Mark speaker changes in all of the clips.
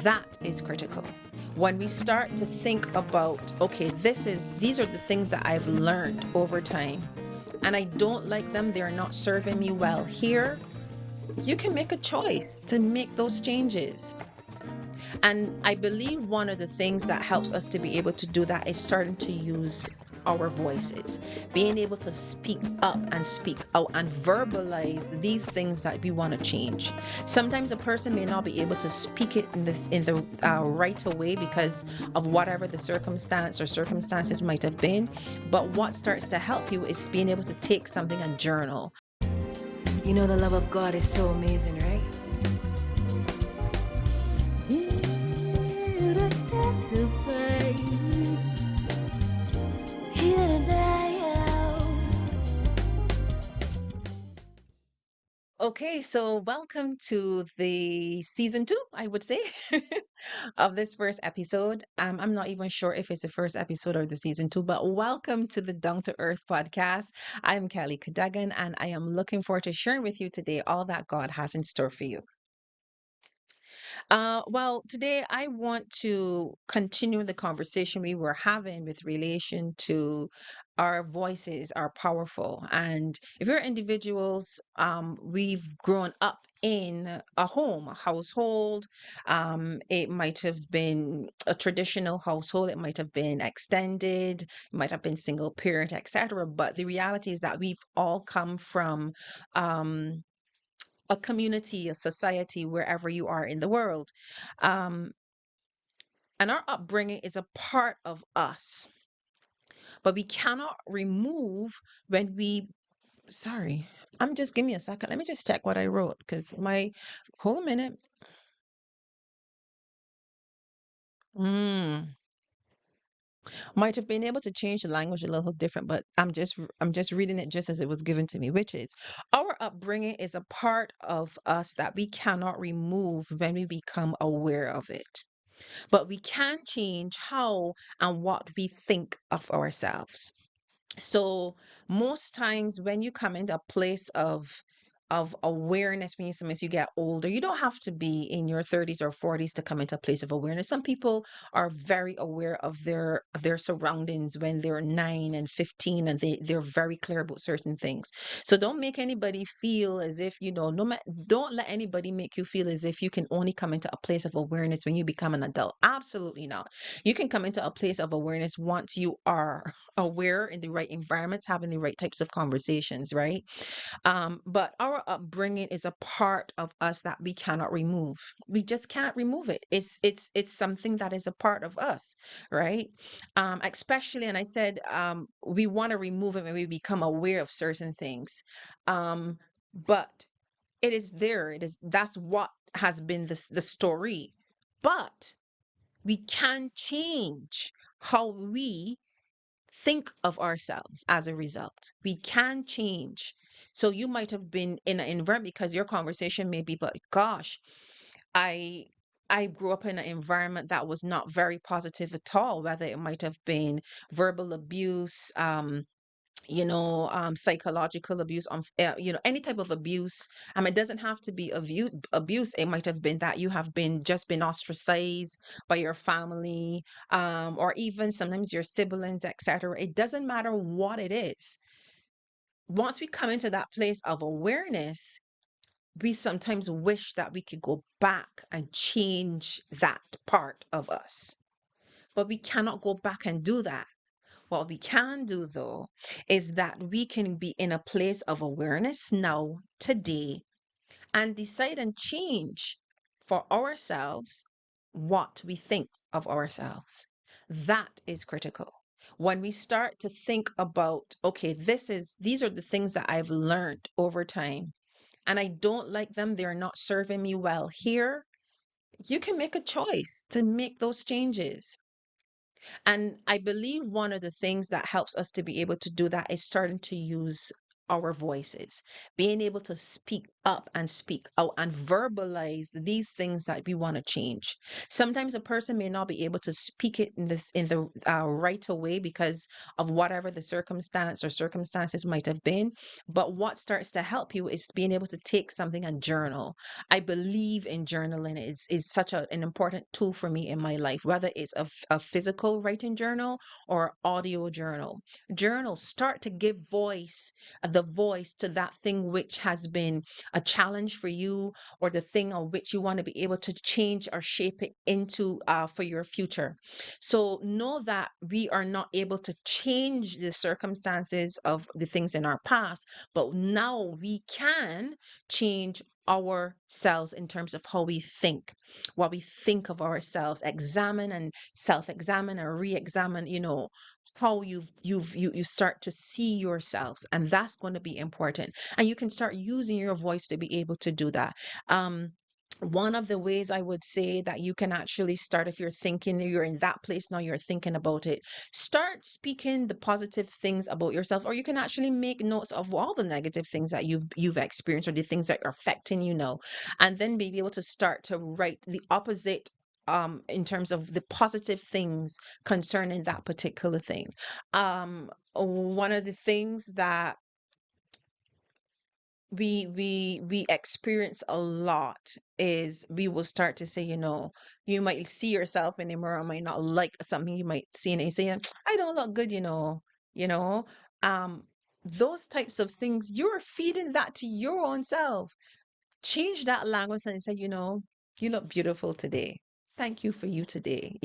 Speaker 1: That is critical. When we start to think about, okay, these are the things that I've learned over time, and I don't like them, they're not serving me well here, you can make a choice to make those changes. And I believe one of the things that helps us to be able to do that is starting to use our voices, being able to speak up and speak out and verbalize these things that we want to change. Sometimes a person may not be able to speak it in the right way because of whatever the circumstance or circumstances might have been. But what starts to help you is being able to take something and journal.
Speaker 2: You know the love of God is so amazing, right?
Speaker 1: Okay, so welcome to the season two, I would say, of this first episode. I'm not even sure if it's the first episode or the season two, but welcome to the Down to Earth podcast. I'm Kellie Cadogan, and I am looking forward to sharing with you today all that God has in store for you. Well, today I want to continue the conversation we were having with relation to our voices are powerful. And if you're individuals, we've grown up in a home, a household. It might have been a traditional household, it might have been extended, it might have been single parent, etc. But the reality is that we've all come from um a community, a society, wherever you are in the world. Um, and our upbringing is a part of us, but we cannot remove when we, sorry, give me a second. Let me just check what I wrote because hold a minute. Mm, might have been able to change the language a little different, but I'm just reading it just as it was given to me, which is our upbringing is a part of us that we cannot remove when we become aware of it. But we can change how and what we think of ourselves. So most times when you come into a place of awareness when you get older, you don't have to be in your 30s or 40s to come into a place of awareness. Some people are very aware of their surroundings when they're 9 and 15, and they're very clear about certain things. So don't make anybody feel as if, don't let anybody make you feel as if you can only come into a place of awareness when you become an adult. Absolutely not. You can come into a place of awareness once you are aware in the right environments, having the right types of conversations, right? But our upbringing is a part of us that we cannot remove. We just can't remove it. It's something that is a part of us, right? Especially, and I said we want to remove it when we become aware of certain things. But it is there. That's what has been the story. But we can change how we think of ourselves as a result. We can change. So you might have been in an environment because your conversation may be, but gosh, I I grew up in an environment that was not very positive at all, whether it might have been verbal abuse, psychological abuse, any type of abuse. It doesn't have to be abuse. It might have been that you have been ostracized by your family, or even sometimes your siblings, etc. It doesn't matter what it is. Once we come into that place of awareness, we sometimes wish that we could go back and change that part of us, but we cannot go back and do that. What we can do, though, is that we can be in a place of awareness now, today, and decide and change for ourselves what we think of ourselves. That is critical. When we start to think about, okay, these are the things that I've learned over time, and I don't like them, they're not serving me well here, you can make a choice to make those changes. And I believe one of the things that helps us to be able to do that is starting to use our voices, being able to speak up and speak out and verbalize these things that we want to change. Sometimes a person may not be able to speak it in the right away because of whatever the circumstance or circumstances might have been. But what starts to help you is being able to take something and journal. I believe in journaling is such an important tool for me in my life, whether it's a physical writing journal or audio journal. Journal, start to give the voice to that thing which has been a challenge for you, or the thing on which you want to be able to change or shape it into for your future. So know that we are not able to change the circumstances of the things in our past, but now we can change ourselves in terms of how we think, what we think of ourselves. Examine and self-examine and re-examine, how you start to see yourselves, and that's going to be important. And you can start using your voice to be able to do that. One of the ways I would say that you can actually start, if you're thinking you're in that place now, you're thinking about it, start speaking the positive things about yourself, or you can actually make notes of all the negative things that you've experienced, or the things that are affecting you now, and then be able to start to write the opposite, in terms of the positive things concerning that particular thing. One of the things that we experience a lot is we will start to say, you might see yourself in the mirror, might not like something you might see, and you say, I don't look good, you know. Um, those types of things, you're feeding that to your own self. Change that language and say, you look beautiful today. Thank you for you today.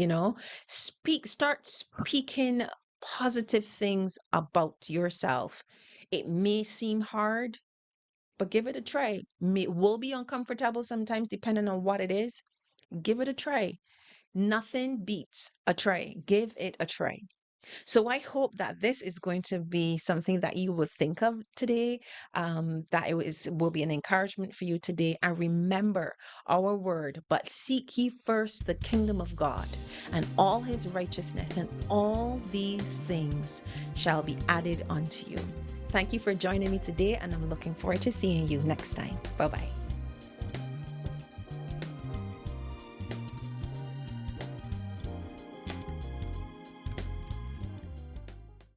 Speaker 1: Start speaking positive things about yourself. It may seem hard, but give it a try. Will be uncomfortable sometimes, depending on what it is. Give it a try. Nothing beats a try. Give it a try. So I hope that this is going to be something that you will think of today, that will be an encouragement for you today. And remember our word, but seek ye first the kingdom of God and all his righteousness, and all these things shall be added unto you. Thank you for joining me today, and I'm looking forward to seeing you next time. Bye bye.